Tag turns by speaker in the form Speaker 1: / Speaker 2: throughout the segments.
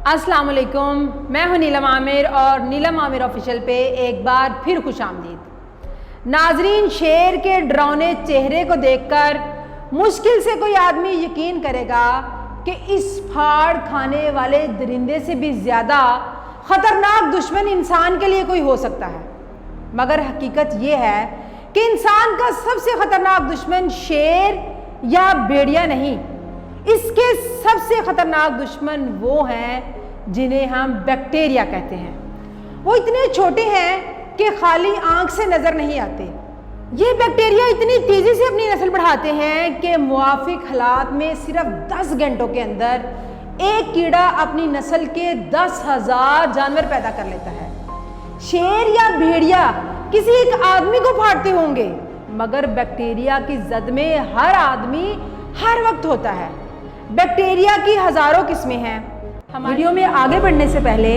Speaker 1: अस्सलाम वालेकुम, मैं हूं नीलम आमिर और नीलम आमिर ऑफिशियल पे एक बार फिर खुश आमदीद। नाजरीन, शेर के डरावने चेहरे को देखकर मुश्किल से कोई आदमी यकीन करेगा कि इस फाड़ खाने वाले दरिंदे से भी ज़्यादा ख़तरनाक दुश्मन इंसान के लिए कोई हो सकता है। मगर हकीकत ये है कि इंसान का सबसे ख़तरनाक दुश्मन शेर या भेड़िया नहीं, इसके सबसे ख़तरनाक दुश्मन वो हैं जिन्हें हम बैक्टीरिया कहते हैं। वो इतने छोटे हैं कि खाली आंख से नज़र नहीं आते। ये बैक्टीरिया इतनी तेज़ी से अपनी नस्ल बढ़ाते हैं कि मुआफिक हालात में सिर्फ 10 घंटों के अंदर एक कीड़ा अपनी नस्ल के 10,000 जानवर पैदा कर लेता है। शेर या भेड़िया किसी एक आदमी को फाड़ते होंगे, मगर बैक्टीरिया की जद में हर आदमी हर वक्त होता है। बैक्टीरिया की हज़ारों किस्में हैं। वीडियो में आगे बढ़ने से पहले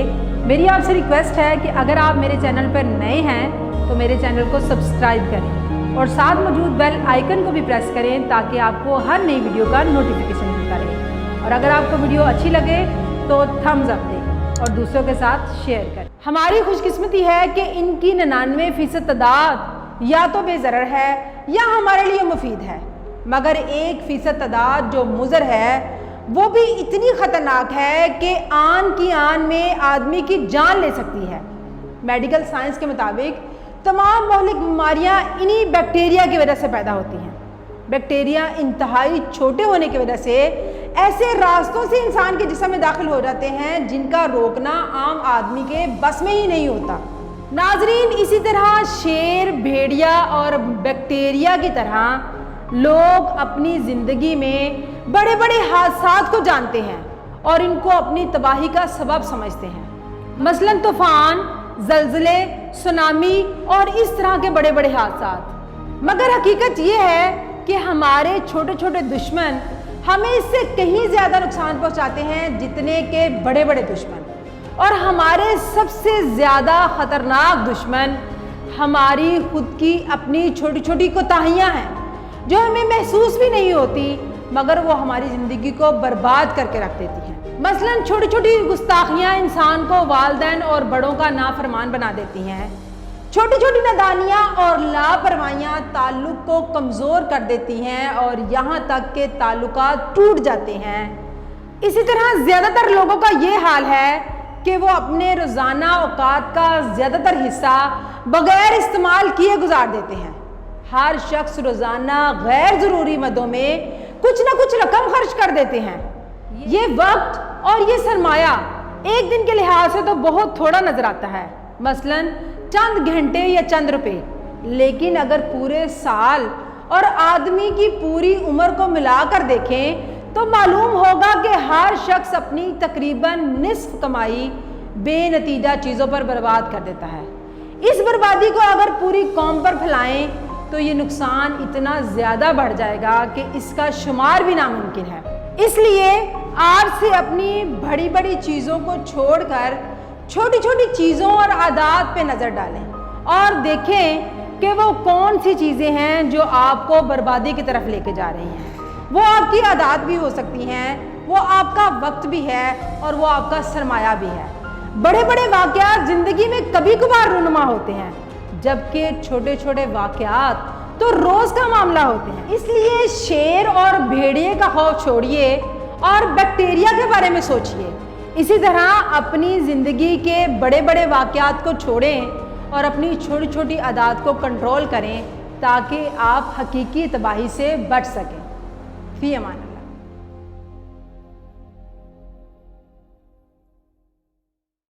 Speaker 1: मेरी आपसे रिक्वेस्ट है कि अगर आप मेरे चैनल पर नए हैं तो मेरे चैनल को सब्सक्राइब करें और साथ मौजूद बेल आइकन को भी प्रेस करें ताकि आपको हर नई वीडियो का नोटिफिकेशन मिलता रहे। और अगर आपको वीडियो अच्छी लगे तो थम्स अप दें और दूसरों के साथ शेयर करें। हमारी खुशकिस्मती है कि इनकी 99% तादाद या तो बेज़रर है या हमारे लिए मुफीद है, मगर 1% तादाद जो मुज़र है वो भी इतनी ख़तरनाक है कि आन की आन में आदमी की जान ले सकती है। मेडिकल साइंस के मुताबिक तमाम मौलिक बीमारियां इन्हीं बैक्टीरिया की वजह से पैदा होती हैं। बैक्टीरिया इंतहाई छोटे होने की वजह से ऐसे रास्तों से इंसान के जिस्म में दाखिल हो जाते हैं जिनका रोकना आम आदमी के बस में ही नहीं होता। नाजरीन, इसी तरह शेर, भेड़िया और बैक्टीरिया की तरह लोग अपनी ज़िंदगी में बड़े बड़े हादसात को जानते हैं और इनको अपनी तबाही का सबब समझते हैं। मसलन तूफ़ान, ज़लज़ले, सुनामी और इस तरह के बड़े बड़े हादसात। मगर हकीकत ये है कि हमारे छोटे छोटे दुश्मन हमें इससे कहीं ज़्यादा नुकसान पहुंचाते हैं जितने के बड़े बड़े दुश्मन। और हमारे सबसे ज़्यादा ख़तरनाक दुश्मन हमारी खुद की अपनी छोटी छोटी कोताहियाँ हैं जो हमें महसूस भी नहीं होती, मगर वो हमारी ज़िंदगी को बर्बाद करके रख देती हैं। मसलन छोटी छोटी गुस्ताखियाँ इंसान को वालिदैन और बड़ों का नाफरमान बना देती हैं। छोटी छोटी नादानियाँ और लापरवाहियाँ ताल्लुक़ को कमज़ोर कर देती हैं और यहाँ तक के ताल्लुकात टूट जाते हैं। इसी तरह ज़्यादातर लोगों का ये हाल है कि वो अपने रोज़ाना औकात का ज़्यादातर हिस्सा बग़ैर इस्तेमाल किए गुजार देते हैं। हर शख्स रोज़ाना गैर ज़रूरी मदों में कुछ ना कुछ रकम खर्च कर देते हैं। ये वक्त और ये सरमाया एक दिन के लिहाज से तो बहुत थोड़ा नज़र आता है, मसलन चंद घंटे या चंद रुपए, लेकिन अगर पूरे साल और आदमी की पूरी उम्र को मिलाकर देखें तो मालूम होगा कि हर शख्स अपनी तकरीबन निस्फ कमाई बेनतीजा चीज़ों पर बर्बाद कर देता है। इस बर्बादी को अगर पूरी कौम पर फैलाएं तो ये नुकसान इतना ज़्यादा बढ़ जाएगा कि इसका शुमार भी नामुमकिन है। इसलिए आज से अपनी बड़ी बड़ी चीज़ों को छोड़कर छोटी छोटी चीज़ों और आदात पे नज़र डालें और देखें कि वो कौन सी चीज़ें हैं जो आपको बर्बादी की तरफ लेके जा रही हैं। वो आपकी आदात भी हो सकती हैं, वो आपका वक्त भी है और वो आपका सरमाया भी है। बड़े बड़े वाक़यात ज़िंदगी में कभी कभार रूनुमा होते हैं, जबकि छोटे छोटे वाक़यात तो रोज़ का मामला होते हैं। इसलिए शेर और भेड़िए का खौफ छोड़िए और बैक्टीरिया के बारे में सोचिए। इसी तरह अपनी ज़िंदगी के बड़े बड़े वाक़यात को छोड़ें और अपनी छोटी छोटी आदात को कंट्रोल करें ताकि आप हकीकी तबाही से बच सकें। फ़ी अमान।